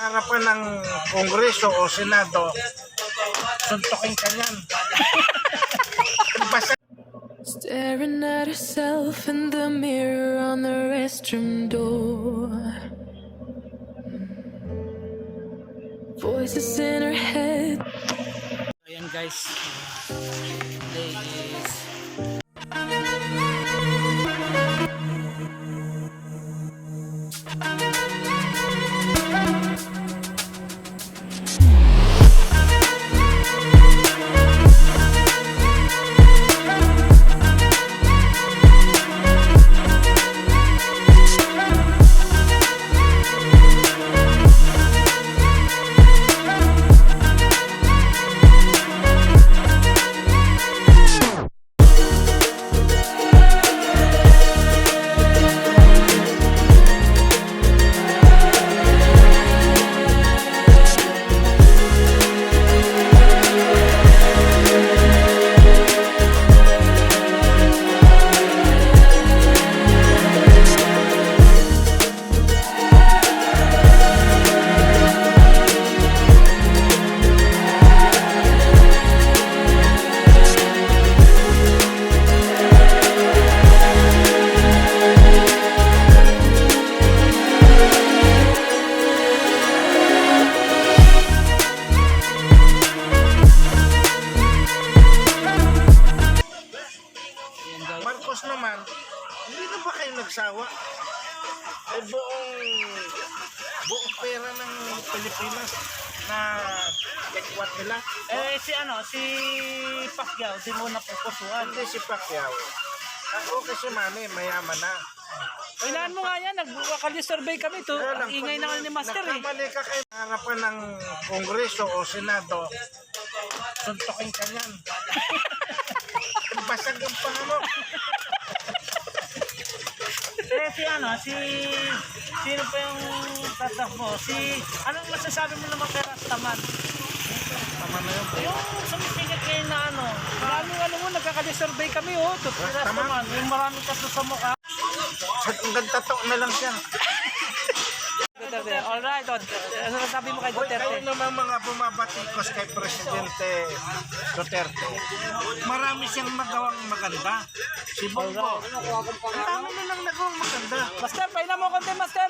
harapan ng Kongreso o Senado, suntukin ka niyan. Basta Staring at herself in the mirror on the restroom door. Voices in her head. Ayan guys, today is Marcos naman, hindi na ba kayo nagsawa? Ay buong pera ng Pilipinas na ekwat nila. si Pacquiao, di mo napupusuan. Hindi si Pacquiao. Ako kasi mami, mayaman na. Kailangan mo nga yan, nagkakali-survey kami to. Ang ingay na ni Master eh. Nagkamali ka kayo harapan ng Kongreso o Senado, suntukin ka niyan. Basag ang panga mo. Sino pa yung tatakbo? Anong masasabi mo naman kay Rastaman? Tama na yun. Yung sumisigit kayo na maraming mo, nagkakali-survey kami Rastaman, yung maraming kaso sa mukha. Hanggang tato na lang siya. Alright, ano sabi mo kay Kayo Duterte? naman mga bumabatikos kay Presidente Duterte. Marami siyang nagawang maganda. Si Bongo. Ang dami nilang nagawang maganda. Master, pailan mo konti, Master.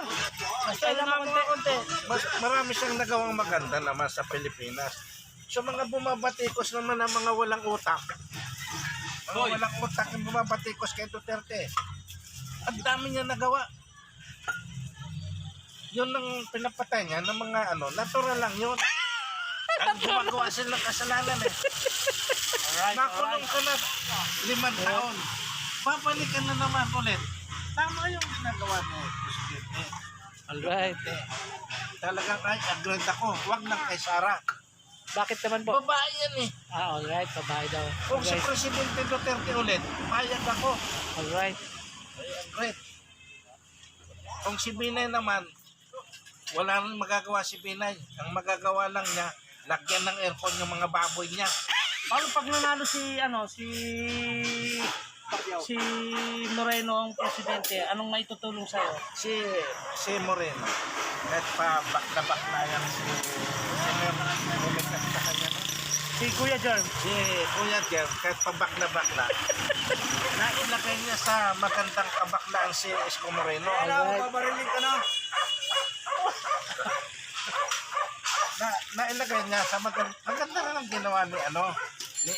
Pailan mo konti. Marami siyang nagawang maganda naman sa Pilipinas. So mga bumabatikos naman ng mga walang utak. Mga walang utak yung bumabatikos kay Duterte. Ang dami niya nagawa. Yun ang pinapatay niya ng mga natural lang yun. Ang gumagawa sila ng kasalanan eh. Nakulong ka na 5 taon. Babalikan na naman ulit. Tama yung ginagawa mo, Presidente. Alright. Talagang agreed ako. Huwag lang kay Sara. Bakit naman po? Babae yan eh. Alright, babae daw. Kung si Presidente Duterte ulit, payag ako. Alright. Agreed. Kung si Binay naman, wala nang magagawa si Binay. Ang magagawa lang niya, lagyan ng aircon yung mga baboy niya. Paano pag nanalo si Moreno ang presidente, anong maitutulong sa'yo? Si Moreno, kahit pa back na yan si Bumikas sa kanya. Si Kuya Jerm. Si Kuya Jer, kahit pa back na nailagay niya sa magandang kabaklaan si Isko Moreno. Alright. Babariling ka na. Nailagay niya sa maganda na lang ginawa ni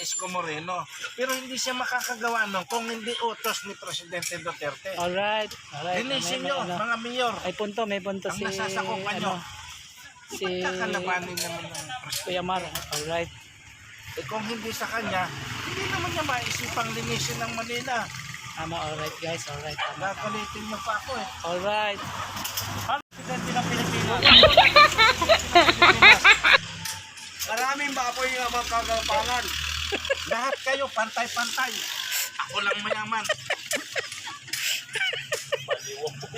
Isko Moreno. Pero hindi siya makakagawa kung hindi utos ni Presidente Duterte. Alright. Linisin nyo, mga mayor. May punto Ang si nasasakupan nyo. si Pagkakalabanin naman ng Presidente. Kuya Mar. Alright. Kung hindi sa kanya, hindi naman niya maisipang linisin ng Manila. Alright guys, alright. Nakakalitin niyo pa ako eh. Alright. Presidente ng Pilipinas. Maraming baboy yung mga kagapangan. Lahat kayo pantay-pantay. Ako lang mayaman.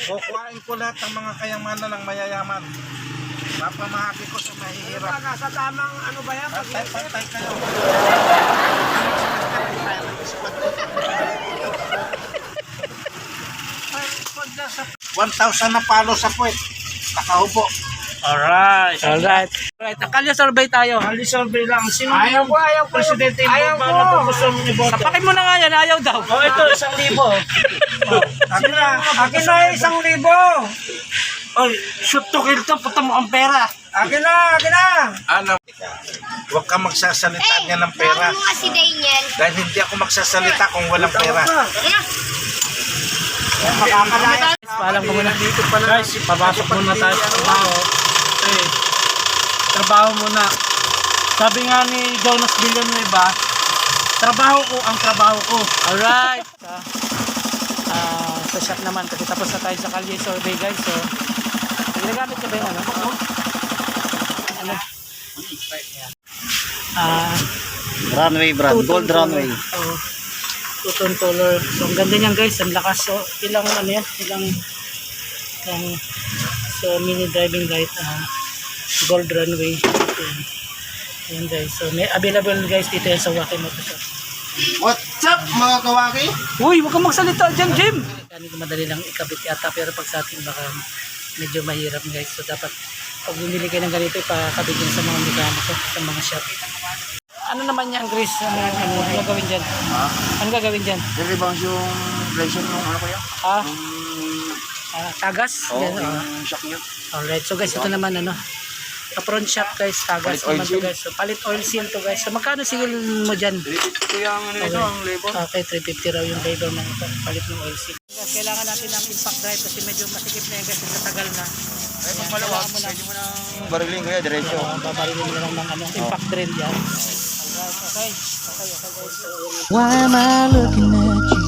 Kukuhain ko lahat ng mga kayamanan ng mayayaman. Papamahagi ko sa mahihirap. Sa tamang ba yan? Pantay-pantay kayo. 1,000 na palo sa puwet. Nakahubo. Alright. Alright. Kalye survey tayo. Kalye survey lang. Sino ayaw ko. Presidente ayaw ko. Ano gusto mong iboto? Sapakin mo na nga yan. Ayaw daw. Oh, ito 1,000. Akin na 1,000. Oy, shoot to kill to. Puta mo ang pera. Akin na. Ano? Huwag ka magsasalita niya ng pera. Tawag mo nga si Daniel. Dahil hindi ako magsasalita kung walang pera. Paalam ko muna dito pala. Guys, papasok muna tayo sa trabaho. Okay. Trabaho muna. Sabi nga ni Jonas Villanueva, trabaho ko ang trabaho ko. Alright. Sa shop naman kasi tapos na tayo sa kalye survey guys. So, ginagamit ka ba yung ano? Runway brand, gold runway. Two-tone color. So, ang ganda niyan guys. Ang lakas. So, ilang ano yan? So, mini driving light. Gold runway. Ayan guys. So, may available guys dito yan sa Waki Motorshop. What's up mga kawaki? Uy, huwag kang magsalita dyan, Jim! Hindi ko madali lang ikabit yata. Pero pag sa atin baka medyo mahirap guys. So, dapat pag bumili kayo ng ganito, ipakabit yun sa mga mekaniko, sa mga shop. Ano naman yan, Chris? Ano gagawin dyan? Ano gagawin dyan? Nilibang yung inflation ng ano ko yan? Tagas? Oo, Yan, yung shock niya. Alright, so guys, ito naman ano. Sa front shop guys, tagas Palit oil naman to guys. So, palit oil seal to guys. So, magkano sigil mo dyan? Ito yung ano ito, ang labor. Okay, 350 raw yung labor ng palit ng oil seal. Guys, kailangan natin ng impact drive kasi medyo masikip na yan guys. Natagal na. Ay, kung malawag, pwede mo nang bariling kaya, diretso. Babarilin mo na lang ng ano, impact drill yan. Alright, okay. Okay guys. So, Why am I looking at you?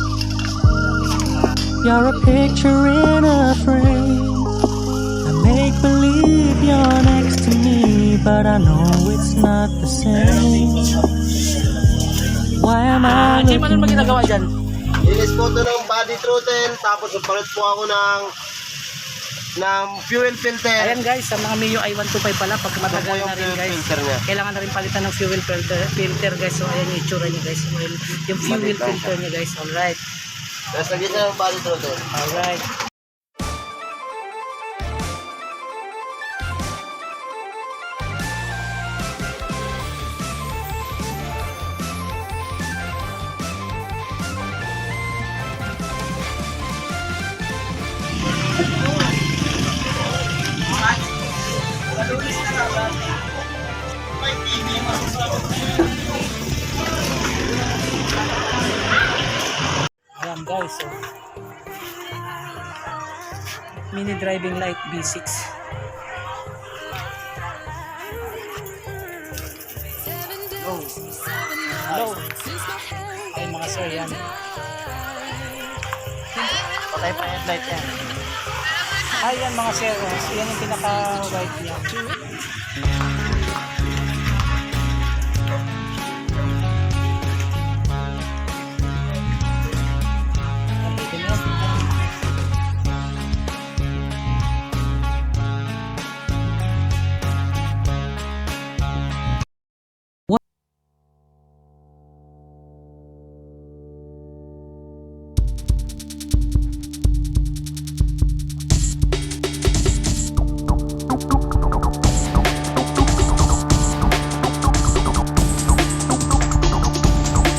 You're a picture in a frame. I make believe you're next to me, but I know it's not the same. Why am I Jim, ano naman ginagawa dyan? Ilis po ito ng body throttle, tapos nagpalit po ako ng fuel filter. Ayan guys, sa mga Mio i125 pala, pag matagal Ito po yung na rin fuel guys, filter niya. kailangan na rin palitan ng fuel filter guys. So ayan yung itsura niya guys. Yung fuel Balitan filter niya guys. Alright. Tapos lagyan siya ng body throttle. Alright. Ayan guys, so mini driving light B6. Hello. Ay mga sir, yan. Patay pa headlight yan. Ay yan mga sir, yan yung pinaka white niya.